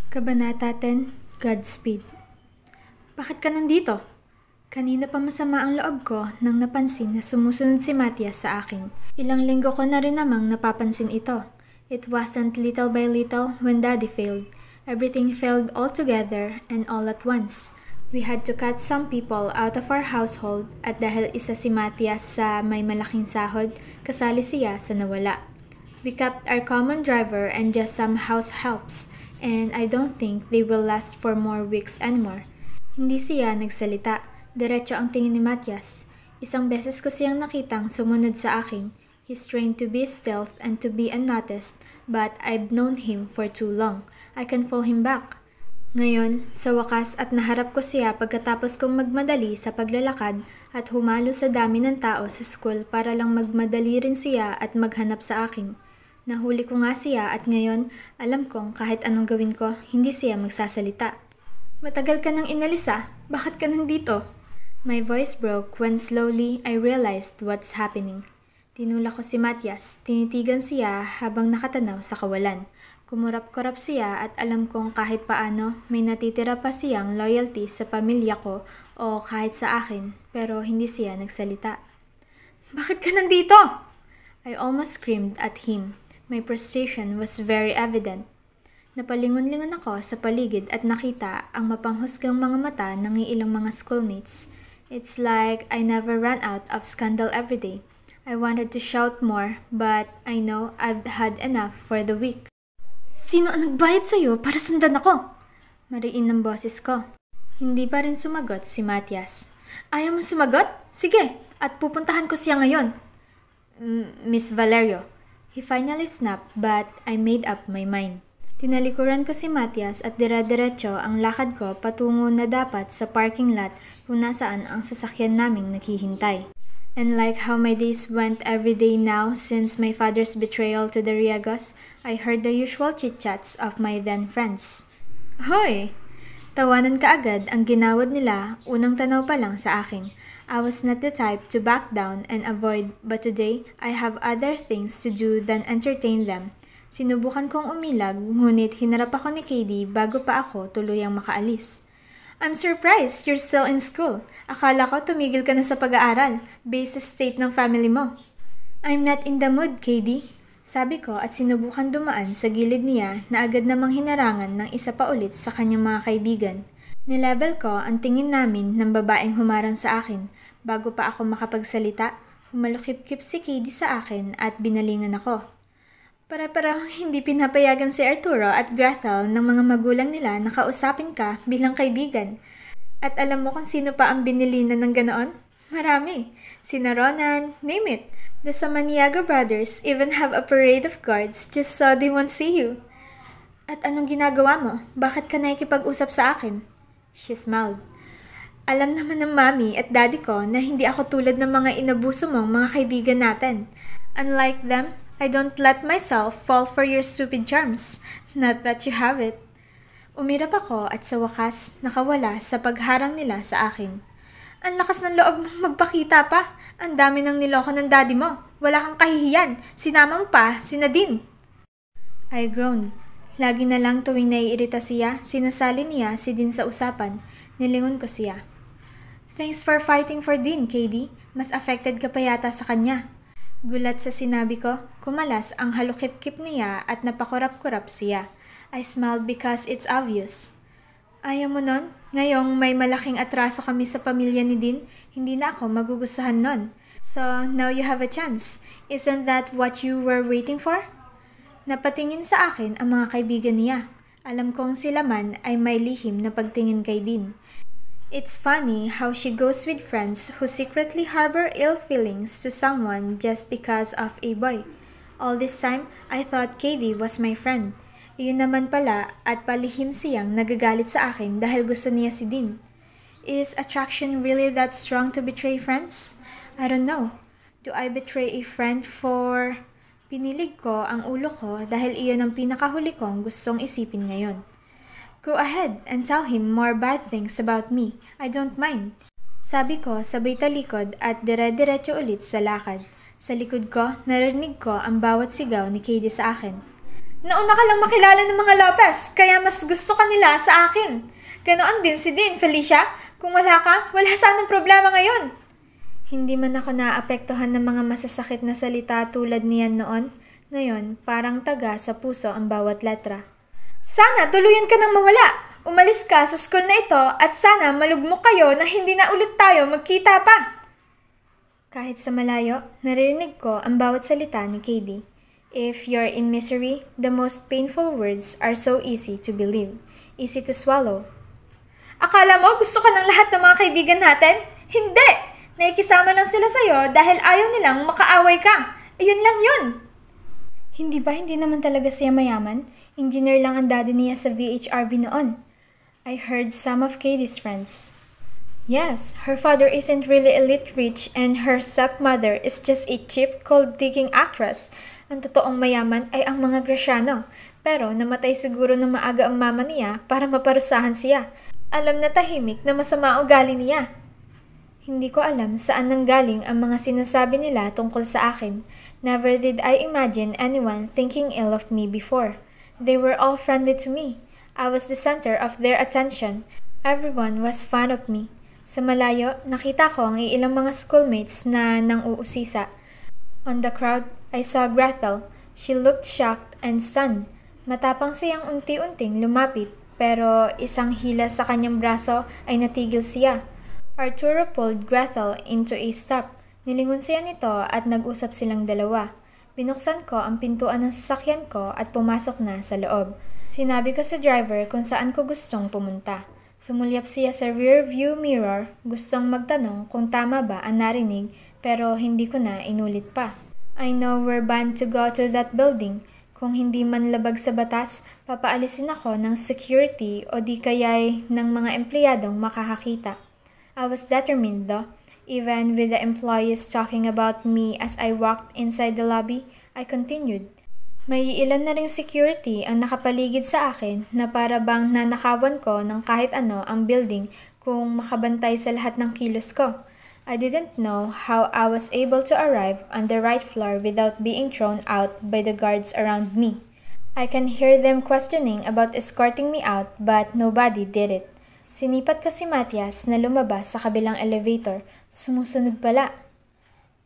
Kabanata 10, Godspeed. Bakit ka nandito? Kanina pa masama ang loob ko nang napansin na sumusunod si Matias sa akin. Ilang linggo ko na rin namang napapansin ito. It wasn't little by little when Daddy failed. Everything failed all together and all at once. We had to cut some people out of our household at dahil isa si Matias sa may malaking sahod, kasali siya sa nawala. We kept our common driver and just some house helps, and I don't think they will last for more weeks anymore. Hindi siya nagsalita. Diretso ang tingin ni Matias. Isang beses ko siyang nakitang sumunod sa akin. He's trained to be stealth and to be unnoticed, but I've known him for too long. I can fool him back. Ngayon, sa wakas at naharap ko siya pagkatapos kong magmadali sa paglalakad at humalo sa dami ng tao sa school para lang magmadali rin siya at maghanap sa akin. Nahuli ko nga siya at ngayon, alam kong kahit anong gawin ko, hindi siya magsasalita. Matagal ka nang inalis ah, bakit ka nandito? My voice broke when slowly I realized what's happening. Tinulak ko si Matias, tinitigan siya habang nakatanaw sa kawalan. Kumurap-kurap siya at alam kong kahit paano may natitira pa siyang loyalty sa pamilya ko o kahit sa akin, pero hindi siya nagsalita. Bakit ka nandito? I almost screamed at him. My frustration was very evident. Napalingon-lingon ako sa paligid at nakita ang mapanghusgang mga mata ng ilang mga schoolmates. It's like I never ran out of scandal every day. I wanted to shout more, but I know I've had enough for the week. Sino ang nagbayad sa'yo para sundan ako? Mariin ng boses ko. Hindi pa rin sumagot si Matias. Ayaw mo sumagot? Sige, at pupuntahan ko siya ngayon. Miss Valerio. He finally snapped, but I made up my mind. Tinalikuran ko si Matias at dire-diretso ang lakad ko patungo na dapat sa parking lot kung nasaan ang sasakyan naming naghihintay. And like how my days went every day now since my father's betrayal to the Riagos, I heard the usual chit-chats of my then friends. Hoy! Tawanan kaagad ang ginawad nila unang tanaw pa lang sa akin. I was not the type to back down and avoid, but today, I have other things to do than entertain them. Sinubukan kong umilag, ngunit hinarap ako ni KD bago pa ako tuluyang makaalis. I'm surprised you're still in school. Akala ko tumigil ka na sa pag-aaral, based sa state ng family mo. I'm not in the mood, KD. Sabi ko at sinubukan dumaan sa gilid niya na agad namang hinarangan ng isa pa ulit sa kanyang mga kaibigan. Nilevel ko ang tingin namin ng babaeng humarang sa akin. Bago pa ako makapagsalita, humalukip-kip si KD sa akin at binalingan ako. Para-parang hindi pinapayagan si Arturo at Grathel ng mga magulang nila na kausapin ka bilang kaibigan. At alam mo kung sino pa ang binilinan ng ganoon? Marami. Sina Ronan, name it. The Samaniego brothers even have a parade of guards just so they won't see you. At anong ginagawa mo? Bakit ka nakikipag-usap sa akin? She smiled. Alam naman ng mami at daddy ko na hindi ako tulad ng mga inabuso mong mga kaibigan natin. Unlike them, I don't let myself fall for your stupid charms. Not that you have it. Umirap ako at sa wakas nakawala sa pagharang nila sa akin. Ang lakas ng loob mong magpakita pa. Ang dami ng niloko ng daddy mo. Wala kang kahihiyan. Sinama mo pa, si Nadine. I groaned. Lagi na lang tuwing naiirita siya, sinasali niya si Dean sa usapan. Nilingon ko siya. Thanks for fighting for Dean, KD. Mas affected ka pa yata sa kanya. Gulat sa sinabi ko, kumalas ang halukip-kip niya at napakurap-kurap siya. I smiled because it's obvious. Ayaw mo nun? Ngayong may malaking atraso kami sa pamilya ni Dean, hindi na ako magugustuhan nun. So, now you have a chance. Isn't that what you were waiting for? Napatingin sa akin ang mga kaibigan niya. Alam kong sila man ay may lihim na pagtingin kay Dean. It's funny how she goes with friends who secretly harbor ill feelings to someone just because of a boy. All this time, I thought KD was my friend. Iyon naman pala at palihim siyang nagagalit sa akin dahil gusto niya si Dean. Is attraction really that strong to betray friends? I don't know. Do I betray a friend for... Pinilig ko ang ulo ko dahil iyon ang pinakahuli kong gustong isipin ngayon. Go ahead and tell him more bad things about me. I don't mind. Sabi ko sabay talikod at dire-diretso ulit sa lakad. Sa likod ko, narinig ko ang bawat sigaw ni KD sa akin. Nauna ka lang makilala ng mga Lopez, kaya mas gusto ka nila sa akin. Ganoon din si Dean, Felicia. Kung wala ka, wala sanang problema ngayon. Hindi man ako naapektuhan ng mga masasakit na salita tulad niyan noon. Ngayon, parang taga sa puso ang bawat letra. Sana tuluyan ka nang mawala. Umalis ka sa school na ito at sana malugmok kayo na hindi na ulit tayo magkita pa. Kahit sa malayo, naririnig ko ang bawat salita ni Katie. If you're in misery, the most painful words are so easy to believe, easy to swallow. Akala mo gusto ka ng lahat ng mga kaibigan natin? Hindi! Nakikisama lang sila sa'yo dahil ayaw nilang makaaway ka. Ayun lang yun. Hindi naman talaga siya mayaman? Engineer lang ang daddy niya sa VHRB noon. I heard some of Katie's friends. Yes, her father isn't really elite rich and her stepmother is just a cheap, cold-digging actress. Ang totoong mayaman ay ang mga Graciano. Pero namatay siguro ng maaga ang mama niya para maparusahan siya. Alam na tahimik na masama ugali niya. Hindi ko alam saan nanggaling ang mga sinasabi nila tungkol sa akin. Never did I imagine anyone thinking ill of me before. They were all friendly to me. I was the center of their attention. Everyone was fond of me. Sa malayo, nakita ko ang ilang mga schoolmates na nang-uusisa. On the crowd, I saw Gretel. She looked shocked and stunned. Matapang siyang unti-unting lumapit, pero isang hila sa kanyang braso ay natigil siya. Arturo pulled Gretel into a stop. Nilingon siya nito at nag-usap silang dalawa. Binuksan ko ang pintuan ng sasakyan ko at pumasok na sa loob. Sinabi ko sa driver kung saan ko gustong pumunta. Sumulyap siya sa rear view mirror, gustong magtanong kung tama ba ang narinig, pero hindi ko na inulit pa. I know we're bound to go to that building. Kung hindi man labag sa batas, papaalisin ako ng security o di kaya'y ng mga empleyadong makakakita. I was determined though. Even with the employees talking about me as I walked inside the lobby, I continued. May ilan na ring security ang nakapaligid sa akin na para bang nanakawan ko ng kahit ano ang building kung makabantay sa lahat ng kilos ko. I didn't know how I was able to arrive on the right floor without being thrown out by the guards around me. I can hear them questioning about escorting me out but nobody did it. Sinipat ko si Matias na lumabas sa kabilang elevator. Sumusunod pala.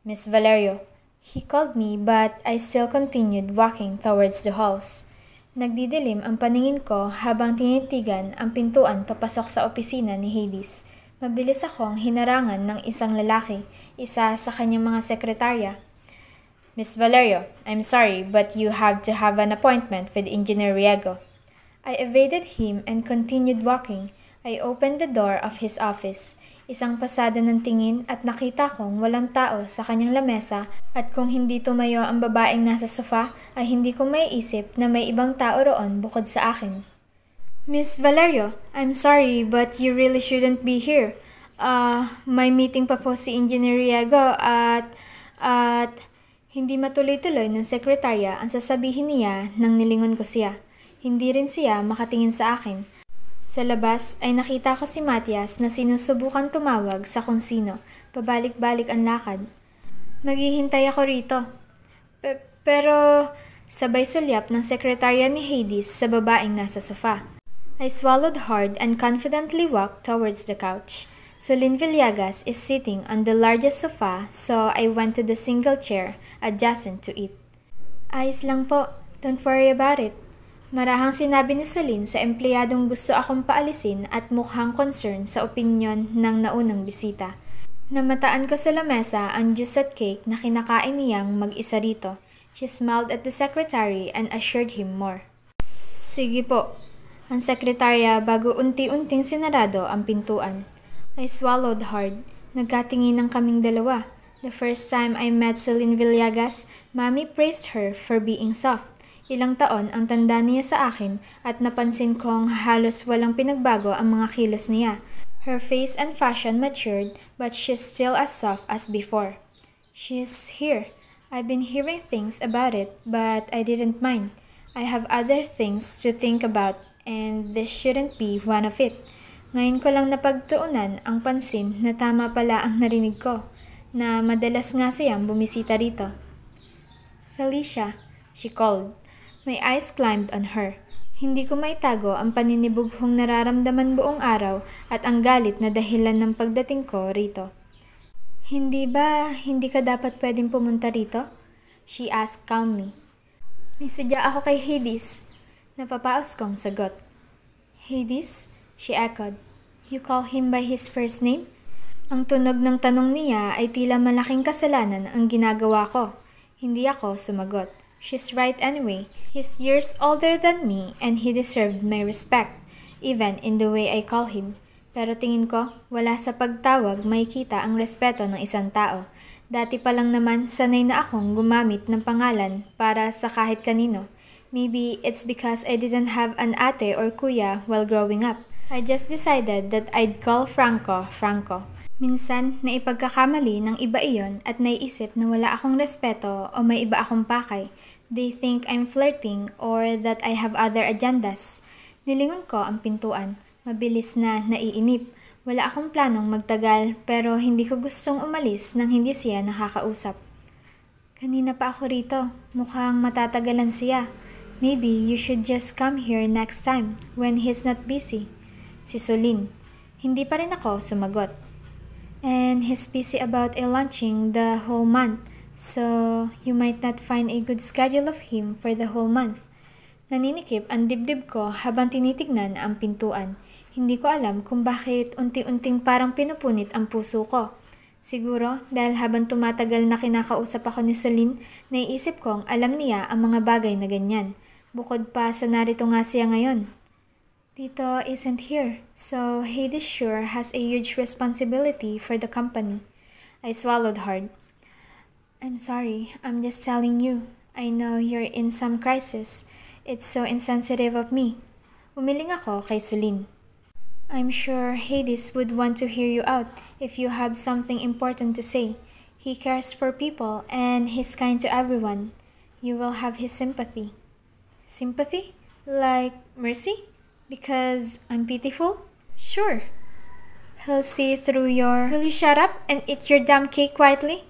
Miss Valerio. He called me but I still continued walking towards the halls. Nagdidilim ang paningin ko habang tinitigan ang pintuan papasok sa opisina ni Hades. Mabilis akong hinarangan ng isang lalaki, isa sa kanyang mga sekretarya. Miss Valerio, I'm sorry but you have to have an appointment with Engineer Riego. I evaded him and continued walking. I opened the door of his office. Isang pasada ng tingin at nakita kong walang tao sa kanyang lamesa at kung hindi tumayo ang babaeng nasa sofa ay hindi ko maiisip na may ibang tao roon bukod sa akin. Miss Valerio, I'm sorry but you really shouldn't be here. May meeting pa po si Engineer Riego at hindi matuloy-tuloy ng sekretarya ang sasabihin niya nang nilingon ko siya. Hindi rin siya makatingin sa akin. Sa labas ay nakita ko si Matias na sinusubukan tumawag sa kung sino. Pabalik-balik ang lakad. Maghihintay ako rito. Pero sabay sulyap ng sekretarya ni Hades sa babaeng nasa sofa. I swallowed hard and confidently walked towards the couch. Solin Villegas is sitting on the largest sofa, so I went to the single chair adjacent to it. Ayos lang po. Don't worry about it. Marahang sinabi ni Solin sa empleyadong gusto akong paalisin at mukhang concern sa opinyon ng naunang bisita. Namataan ko sa lamesa ang juice at cake na kinakain niyang mag-isa rito. She smiled at the secretary and assured him more. Sige po. Ang sekretarya bago unti-unting sinarado ang pintuan. I swallowed hard. Nagkatingin ng kaming dalawa. The first time I met Solin Villegas, Mommy praised her for being soft. Ilang taon ang tanda niya sa akin at napansin kong halos walang pinagbago ang mga kilos niya. Her face and fashion matured but she's still as soft as before. She's here. I've been hearing things about it but I didn't mind. I have other things to think about and this shouldn't be one of it. Ngayon ko lang napagtuunan ang pansin na tama pala ang narinig ko, na madalas nga siyang bumisita rito. Felicia, she called. My eyes climbed on her. Hindi ko maitago ang paninibughong nararamdaman buong araw at ang galit na dahilan ng pagdating ko rito. Hindi ka dapat pwedeng pumunta rito? She asked calmly. May sadya ako kay Hades. Napapaos kong sagot. Hades? She echoed. You call him by his first name? Ang tunog ng tanong niya ay tila malaking kasalanan ang ginagawa ko. Hindi ako sumagot. She's right anyway. He's years older than me and he deserved my respect, even in the way I call him. Pero tingin ko, wala sa pagtawag makikita ang respeto ng isang tao. Dati pa lang naman sanay na akong gumamit ng pangalan para sa kahit kanino. Maybe it's because I didn't have an ate or kuya while growing up. I just decided that I'd call Franco, Franco. Minsan, naipagkakamali ng iba iyon at naiisip na wala akong respeto o may iba akong pakay. They think I'm flirting or that I have other agendas. Nilingon ko ang pintuan. Mabilis na naiinip. Wala akong planong magtagal pero hindi ko gustong umalis nang hindi siya nakakausap. Kanina pa ako rito. Mukhang matatagalan siya. Maybe you should just come here next time when he's not busy. Si Solin. Hindi pa rin ako sumagot. And he's busy about launching the whole month. So, you might not find a good schedule of him for the whole month. Naninikip ang dibdib ko habang tinitignan ang pintuan. Hindi ko alam kung bakit unti-unting parang pinupunit ang puso ko. Siguro dahil habang tumatagal na kinakausap ako ni Solin, naiisip kong alam niya ang mga bagay na ganyan. Bukod pa sa narito nga siya ngayon. Tito isn't here, so Hades sure has a huge responsibility for the company. I swallowed hard. I'm sorry, I'm just telling you. I know you're in some crisis. It's so insensitive of me. Umiling ako kay Solin. I'm sure Hades would want to hear you out if you have something important to say. He cares for people and he's kind to everyone. You will have his sympathy. Sympathy? Like mercy? Because I'm pitiful? Sure. He'll see through your... Will you shut up and eat your damn cake quietly?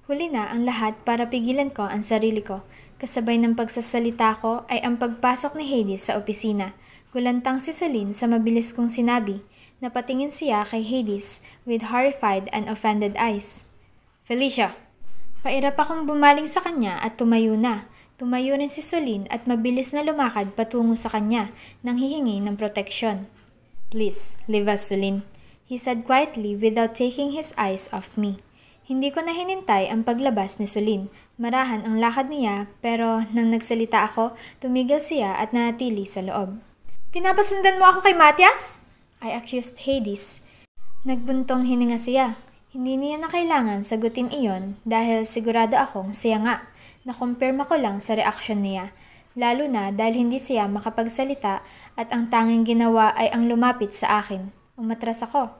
Huli na ang lahat para pigilan ko ang sarili ko. Kasabay ng pagsasalita ko ay ang pagpasok ni Hades sa opisina. Gulantang si Solin sa mabilis kong sinabi. Napatingin siya kay Hades with horrified and offended eyes. Felicia! Pairap akong bumaling sa kanya at tumayo na. Tumayo rin si Solin at mabilis na lumakad patungo sa kanya nang hihingi ng proteksyon. Please, leave us, Solin. He said quietly without taking his eyes off me. Hindi ko na hinintay ang paglabas ni Solin. Marahan ang lakad niya pero nang nagsalita ako, tumigil siya at nanatili sa loob. Pinapasundan mo ako kay Matias? I accused Hades. Nagbuntong hininga siya. Hindi niya na kailangan sagutin iyon dahil sigurado akong siya nga. Nakumpirma ko lang sa reaksyon niya. Lalo na dahil hindi siya makapagsalita at ang tanging ginawa ay ang lumapit sa akin. Umatras ako.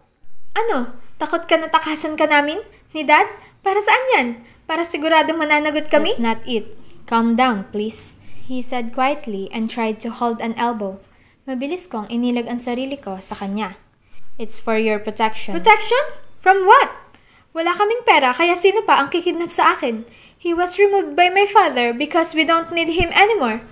Ano? Takot ka na takasan ka namin? Ni Dad? Para saan yan? Para siguradong mananagot kami? That's not it. Calm down, please. He said quietly and tried to hold an elbow. Mabilis kong inilag ang sarili ko sa kanya. It's for your protection. Protection? From what? Wala kaming pera kaya sino pa ang kikidnap sa akin? He was removed by my father because we don't need him anymore.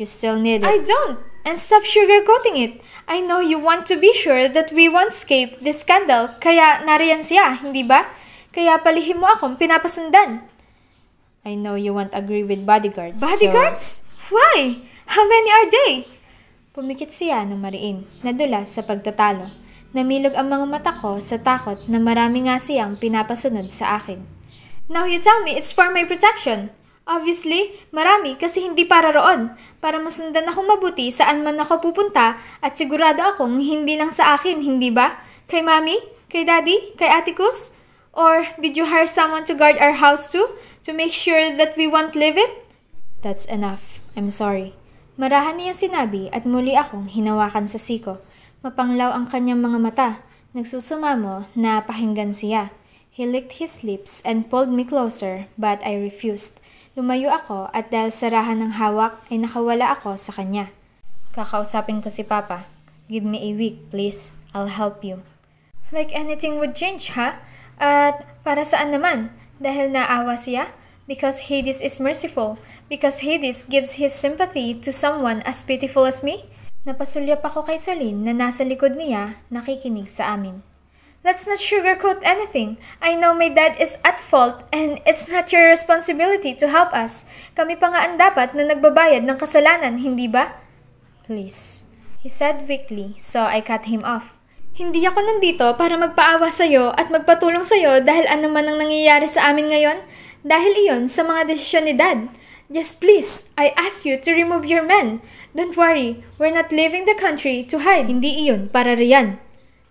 You still need it. I don't. And stop sugarcoating it. I know you want to be sure that we won't escape this scandal. Kaya nariyan siya, hindi ba? Kaya palihim mo akong pinapasundan. I know you won't agree with bodyguards. Bodyguards? So... Why? How many are they? Pumikit siya ng mariin, nadulas sa pagtatalo. Namilog ang mga mata ko sa takot na marami nga siyang pinapasunod sa akin. Now you tell me it's for my protection. Obviously, marami kasi hindi para roon. Para masundan akong mabuti saan man ako pupunta at sigurado akong hindi lang sa akin, hindi ba? Kay Mami? Kay Daddy? Kay Ate Kus? Or did you hire someone to guard our house too? To make sure that we won't leave it? That's enough. I'm sorry. Marahan niya sinabi at muli akong hinawakan sa siko. Mapanglaw ang kanyang mga mata. Nagsusumamo na pakinggan siya. He licked his lips and pulled me closer but I refused. Lumayo ako at dahil sarahan ng hawak ay nakawala ako sa kanya. Kakausapin ko si Papa. Give me a week, please. I'll help you. Like anything would change, ha? At para saan naman? Dahil naawa siya? Because Hades is merciful. Because Hades gives his sympathy to someone as pitiful as me. Napasulyap ako kay Celine na nasa likod niya, nakikinig sa amin. Let's not sugarcoat anything. I know my dad is at fault and it's not your responsibility to help us. Kami pa nga ang dapat na nagbabayad ng kasalanan, hindi ba? Please, he said weakly, so I cut him off. Hindi ako nandito para magpaawa sa'yo at magpatulong sa'yo dahil ano man ang nangyayari sa amin ngayon. Dahil iyon sa mga desisyon ni Dad. Just please, I ask you to remove your men. Don't worry, we're not leaving the country to hide. Hindi iyon para riyan.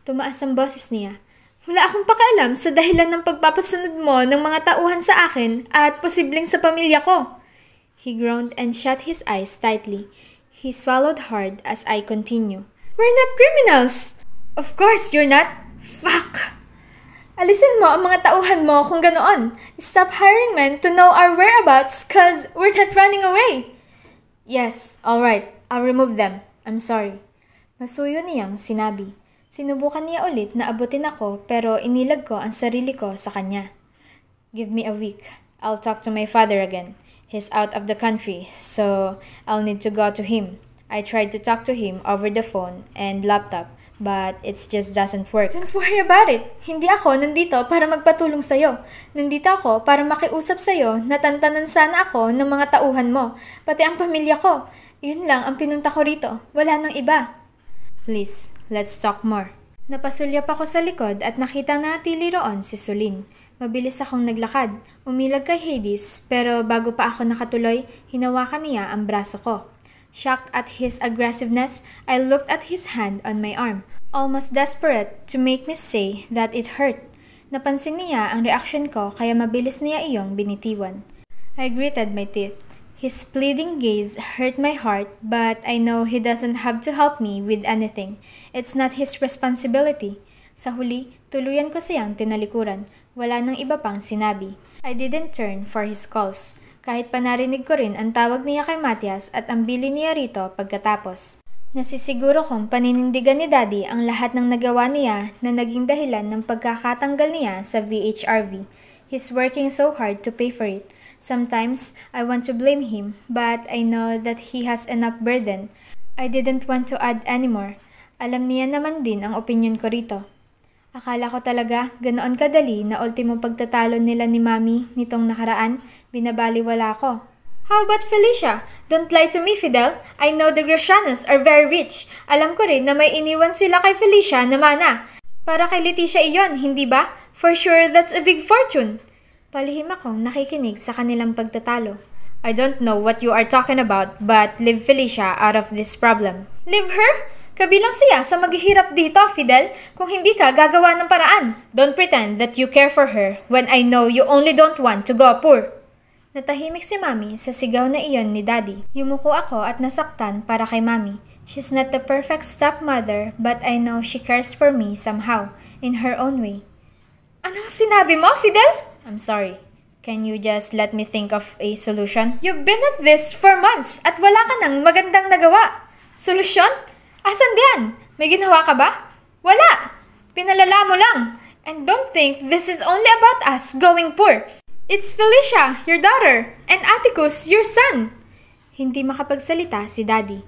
Tumaas ang boses niya. Wala akong pakialam sa dahilan ng pagpapasunod mo ng mga tauhan sa akin at posibleng sa pamilya ko. He groaned and shut his eyes tightly. He swallowed hard as I continue. We're not criminals! Of course you're not. Fuck! Alisin mo ang mga tauhan mo kung ganoon. Stop hiring men to know our whereabouts cause we're not running away. Yes, alright. I'll remove them. I'm sorry. Masuyo niyang sinabi. Sinubukan niya ulit na abutin ako pero inilag ko ang sarili ko sa kanya. Give me a week. I'll talk to my father again. He's out of the country, so I'll need to go to him. I tried to talk to him over the phone and laptop, but it just doesn't work. Don't worry about it. Hindi ako nandito para magpatulong sa'yo. Nandito ako para makiusap sa'yo na tantanan sana ako ng mga tauhan mo, pati ang pamilya ko. Yun lang ang pinunta ko rito. Wala nang iba. Please, let's talk more. Napasulyap ako sa likod at nakitang natili roon si Celine. Mabilis akong naglakad. Umilag kay Hades pero bago pa ako nakatuloy, hinawakan niya ang braso ko. Shocked at his aggressiveness, I looked at his hand on my arm, almost desperate to make me say that it hurt. Napansin niya ang reaksyon ko kaya mabilis niya iyong binitiwan. I gritted my teeth. His pleading gaze hurt my heart, but I know he doesn't have to help me with anything. It's not his responsibility. Sa huli, tuluyan ko siyang tinalikuran. Wala nang iba pang sinabi. I didn't turn for his calls. Kahit pa narinig ko rin ang tawag niya kay Matias at ang bili niya rito pagkatapos. Nasisiguro kong paninindigan ni Daddy ang lahat ng nagawa niya na naging dahilan ng pagkakatanggal niya sa VHRV. He's working so hard to pay for it. Sometimes, I want to blame him, but I know that he has enough burden. I didn't want to add anymore. Alam niya naman din ang opinion ko rito. Akala ko talaga ganoon kadali na ultimo pagtatalo nila ni Mami nitong nakaraan, binabaliwala ko. How about Felicia? Don't lie to me, Fidel. I know the Gracianos are very rich. Alam ko rin na may iniwan sila kay Felicia na mana. Para kay Leticia iyon, hindi ba? For sure, that's a big fortune. Palihim akong nakikinig sa kanilang pagtatalo. I don't know what you are talking about, but leave Felicia out of this problem. Leave her? Kabilang siya sa maghihirap dito, Fidel. Kung hindi ka gagawa ng paraan. Don't pretend that you care for her when I know you only don't want to go poor. Natahimik si Mami sa sigaw na iyon ni Daddy. Yumuko ako at nasaktan para kay Mami. She's not the perfect stepmother, but I know she cares for me somehow, in her own way. Anong sinabi mo, Fidel? I'm sorry. Can you just let me think of a solution? You've been at this for months at wala ka nang magandang nagawa. Solusyon? Asan diyan? May ginawa ka ba? Wala! Pinalala mo lang. And don't think this is only about us going poor. It's Felicia, your daughter, and Atticus, your son. Hindi makapagsalita si Daddy.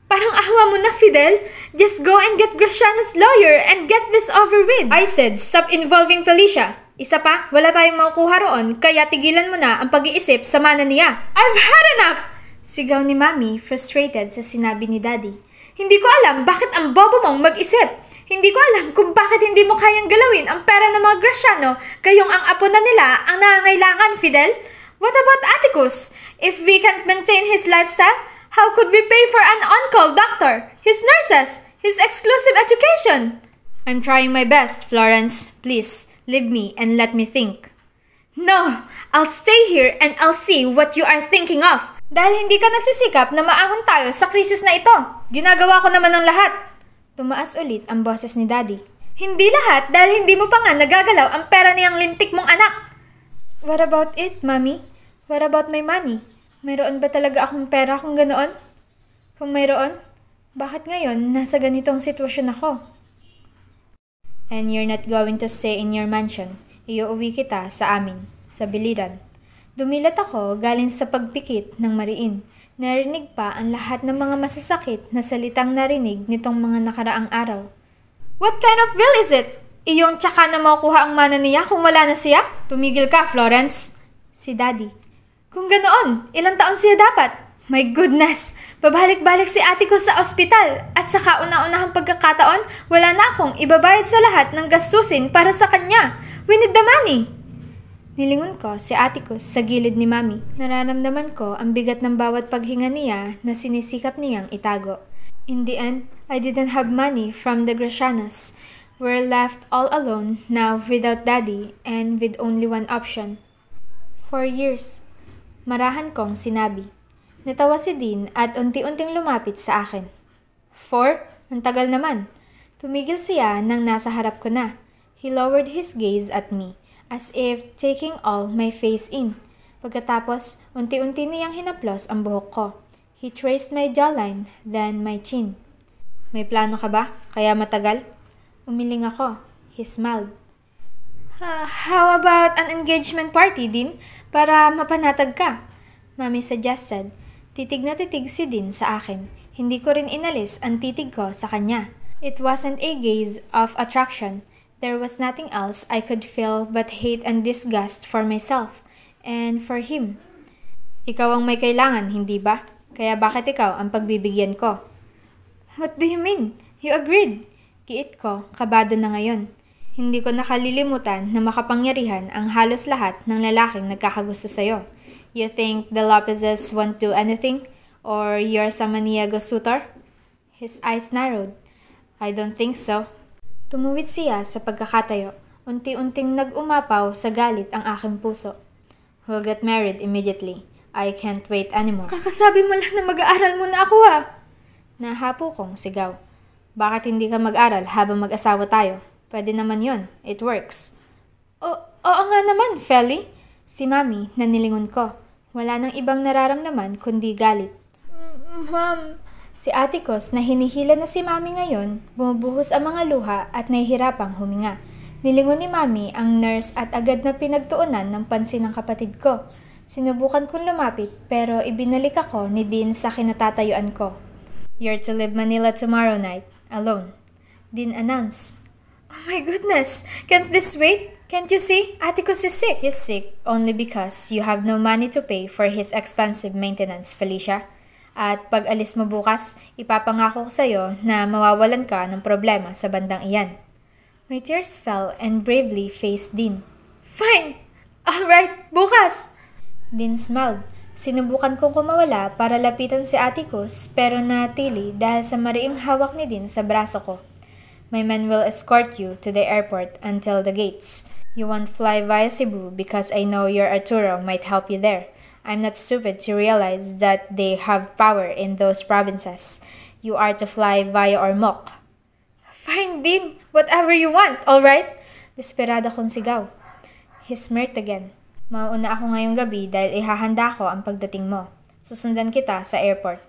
Parang awa mo na, Fidel. Just go and get Graciano's lawyer and get this over with. I said, stop involving Felicia. Isa pa, wala tayong makukuha roon, kaya tigilan mo na ang pag-iisip sa mana niya. I've had enough! Sigaw ni Mami, frustrated sa sinabi ni Daddy. Hindi ko alam bakit ang bobo mong mag-isip. Hindi ko alam kung bakit hindi mo kayang galawin ang pera ng mga Graciano, kayong ang apo na nila ang nangangailangan, Fidel. What about Atticus? If we can't maintain his lifestyle, how could we pay for an on-call doctor, his nurses, his exclusive education? I'm trying my best, Florence. Please, leave me and let me think. No! I'll stay here and I'll see what you are thinking of. Dahil hindi ka nagsisikap na maahon tayo sa krisis na ito. Ginagawa ko naman ang lahat. Tumaas ulit ang boses ni Daddy. Hindi lahat dahil hindi mo pa nga nagagalaw ang pera niyang lintik mong anak. What about it, Mommy? What about my money? Mayroon ba talaga akong pera kung ganoon? Kung mayroon, bakit ngayon nasa ganitong sitwasyon ako? And you're not going to stay in your mansion. Iuuwi kita sa amin, sa biliran. Dumilat ako galing sa pagpikit ng mariin. Narinig pa ang lahat ng mga masasakit na salitang narinig nitong mga nakaraang araw. What kind of bill is it? Iyong tsaka na makukuha ang mana niya kung wala na siya? Tumigil ka, Florence. Si Daddy. Kung ganoon, ilang taon siya dapat? My goodness! Pabalik-balik si ate ko sa ospital at sa kauna-unahang pagkakataon, wala na akong ibabayad sa lahat ng gastusin para sa kanya. We need the money! Nilingon ko si ate ko sa gilid ni Mami. Nararamdaman ko ang bigat ng bawat paghinga niya na sinisikap niyang itago. In the end, I didn't have money from the Gracianos. We're left all alone now without Daddy and with only one option. 4 years. Marahan kong sinabi. Natawa si Dean at unti-unting lumapit sa akin. 4? Ang tagal naman. Tumigil siya nang nasa harap ko na. He lowered his gaze at me, as if taking all my face in. Pagkatapos, unti-unti niyang hinaplos ang buhok ko. He traced my jawline, then my chin. May plano ka ba? Kaya matagal? Umiling ako. He smiled. How about an engagement party, Dean? Para mapanatag ka? Mami suggested. Titig na titig si Dean sa akin. Hindi ko rin inalis ang titig ko sa kanya. It wasn't a gaze of attraction. There was nothing else I could feel but hate and disgust for myself and for him. Ikaw ang may kailangan, hindi ba? Kaya bakit ikaw ang pagbibigyan ko? What do you mean? You agreed. Kiit ko, kabado na ngayon. Hindi ko nakalilimutan na makapangyarihan ang halos lahat ng lalaking nagkakagusto sa'yo. You think the Lopezes won't do anything? Or you're sa Maniego suitor? His eyes narrowed. I don't think so. Tumuwid siya sa pagkakatayo. Unti-unting nag-umapaw sa galit ang aking puso. We'll get married immediately. I can't wait anymore. Kakasabi mo lang na mag-aaral muna ako Nahapo kong sigaw. Bakit hindi ka mag-aral habang mag-asawa tayo? Pwede naman yon. It works. Oo nga naman, Feli. Si Mami na nilingon ko. Wala nang ibang nararamdaman kundi galit. Ma'am. Si Ate Kos na hinihila na si Mami ngayon, bumubuhos ang mga luha at nahihirapang huminga. Nilingon ni Mami ang nurse at agad na pinagtuunan ng pansin ng kapatid ko. Sinubukan kong lumapit pero ibinalik ako ni Dean sa kinatatayuan ko. You're to leave Manila tomorrow night, alone. Dean announced. Oh my goodness! Can't this wait? Can't you see? Ate Kos is sick. He's sick only because you have no money to pay for his expensive maintenance, Felicia. At pag alis mo bukas, ipapangako ko sa'yo na mawawalan ka ng problema sa bandang iyan. My tears fell and bravely faced Dean. Fine! Alright, bukas! Dean smiled. Sinubukan kong kumawala para lapitan si Ate Kos pero natili dahil sa mariing hawak ni Dean sa braso ko. My men will escort you to the airport until the gates. You won't fly via Cebu because I know your Arturo might help you there. I'm not stupid to realize that they have power in those provinces. You are to fly via Ormoc. Fine, Dean. Whatever you want, alright? Desperado kong sigaw. He smirked again. Mauuna ako ngayong gabi dahil ihahanda ko ang pagdating mo. Susundan kita sa airport.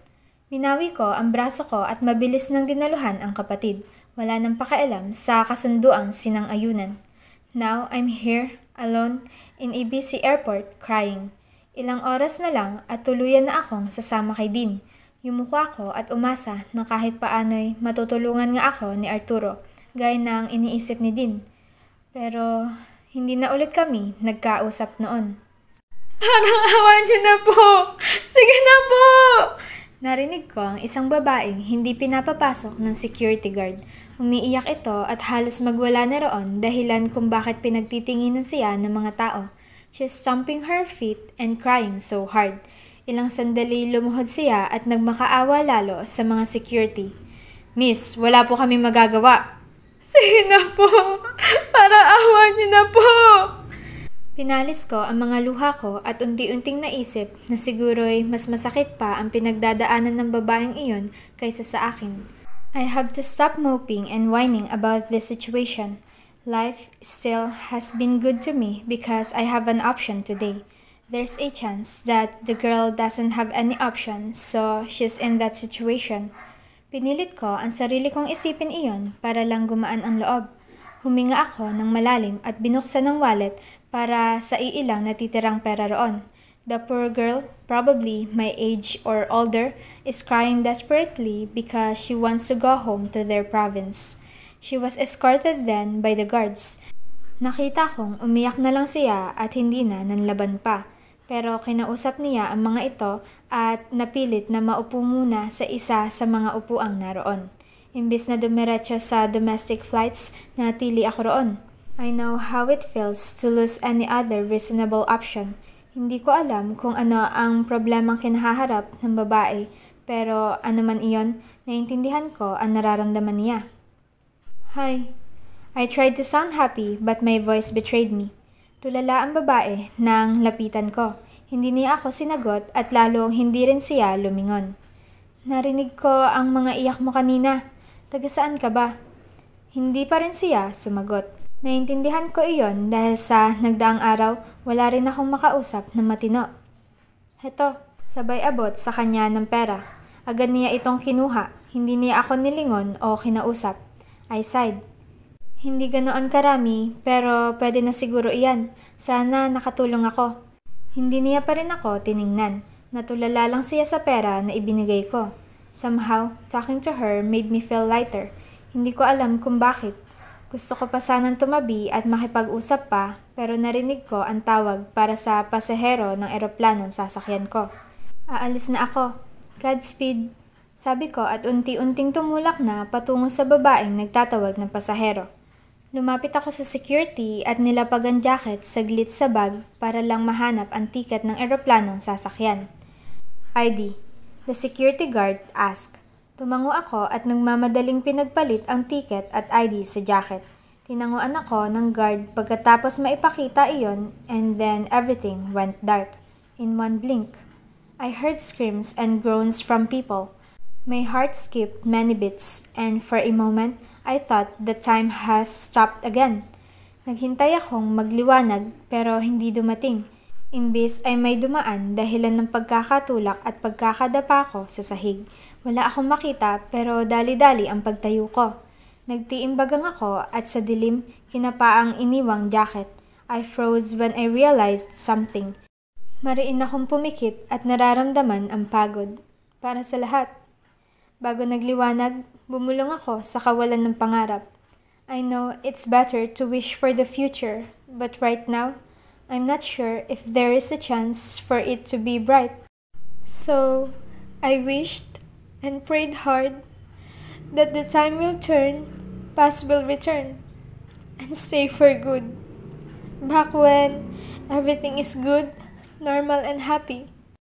Minawi ko ang braso ko at mabilis nang dinaluhan ang kapatid. Wala nang pakialam sa kasunduang sinang-ayunan. Now I'm here, alone, in ABC Airport, crying. Ilang oras na lang at tuluyan na akong sasama kay Dean. Yumuko ako at umasa na kahit paano'y matutulungan nga ako ni Arturo, gaya na ang iniisip ni Dean. Pero hindi na ulit kami nagkausap noon. Parang awan niyo na po! Sige na po! Narinig ko ang isang babaeng hindi pinapapasok ng security guard. Umiiyak ito at halos magwala na roon dahilan kung bakit pinagtitinginan siya ng mga tao. She's stomping her feet and crying so hard. Ilang sandali lumuhod siya at nagmakaawa lalo sa mga security. Miss, wala po kami magagawa. Sige na po! Para awa niyo na po! Pinalis ko ang mga luha ko at unti-unting naisip na siguro'y mas masakit pa ang pinagdadaanan ng babaeng iyon kaysa sa akin. I have to stop moping and whining about this situation. Life still has been good to me because I have an option today. There's a chance that the girl doesn't have any option, so she's in that situation. Pinilit ko ang sarili kong isipin iyon para lang gumaan ang loob. Huminga ako ng malalim at binuksan ng wallet para sa iilang natitirang pera roon. The poor girl, probably my age or older, is crying desperately because she wants to go home to their province. She was escorted then by the guards. Nakita kong umiyak na lang siya at hindi na nanlaban pa. Pero kinausap niya ang mga ito at napilit na maupo muna sa isa sa mga upuang naroon. Imbis na dumiretso sa domestic flights, natili ako roon. I know how it feels to lose any other reasonable option. Hindi ko alam kung ano ang problemang kinahaharap ng babae, pero ano man iyon, naiintindihan ko ang nararamdaman niya. Hi. I tried to sound happy but my voice betrayed me. Tulala ang babae nang lapitan ko. Hindi niya ako sinagot at lalong hindi rin siya lumingon. Narinig ko ang mga iyak mo kanina. Taga saan ka ba? Hindi pa rin siya sumagot. Naintindihan ko iyon dahil sa nagdaang araw wala rin akong makausap na matino. Heto, sabay abot sa kanya ng pera. Agad niya itong kinuha. Hindi niya ako nilingon o kinausap. I sighed. Hindi ganoon karami, pero pwede na siguro iyan. Sana nakatulong ako. Hindi niya pa rin ako tiningnan. Natulala lang siya sa pera na ibinigay ko. Somehow, talking to her made me feel lighter. Hindi ko alam kung bakit. Gusto ko pa sanang tumabi at makipag-usap pa, pero narinig ko ang tawag para sa pasahero ng eroplanong sasakyan ko. Aalis na ako. Godspeed. Sabi ko at unti-unting tumulak na patungo sa babaeng nagtatawag ng pasahero. Lumapit ako sa security at nilapag ang jacket saglit sa bag para lang mahanap ang tiket ng eroplanong sasakyan. ID. The security guard asked. Tumango ako at nagmamadaling pinagpalit ang tiket at ID sa jacket. Tinanguan ako ng guard pagkatapos maipakita iyon and then everything went dark. In one blink, I heard screams and groans from people. My heart skipped many beats and for a moment, I thought the time has stopped again. Naghintay akong magliwanag pero hindi dumating. Imbis ay may dumaan dahilan ng pagkakatulak at pagkakadapa ko sa sahig. Wala akong makita pero dali-dali ang pagtayo ko. Nagtiimbagang ako at sa dilim, kinapa ang iniwang jacket. I froze when I realized something. Mariin akong pumikit at nararamdaman ang pagod. Para sa lahat. Bago nagliwanag, bumulong ako sa kawalan ng pangarap. I know it's better to wish for the future, but right now, I'm not sure if there is a chance for it to be bright. So, I wished and prayed hard that the time will turn, past will return, and stay for good. Back when everything is good, normal, and happy.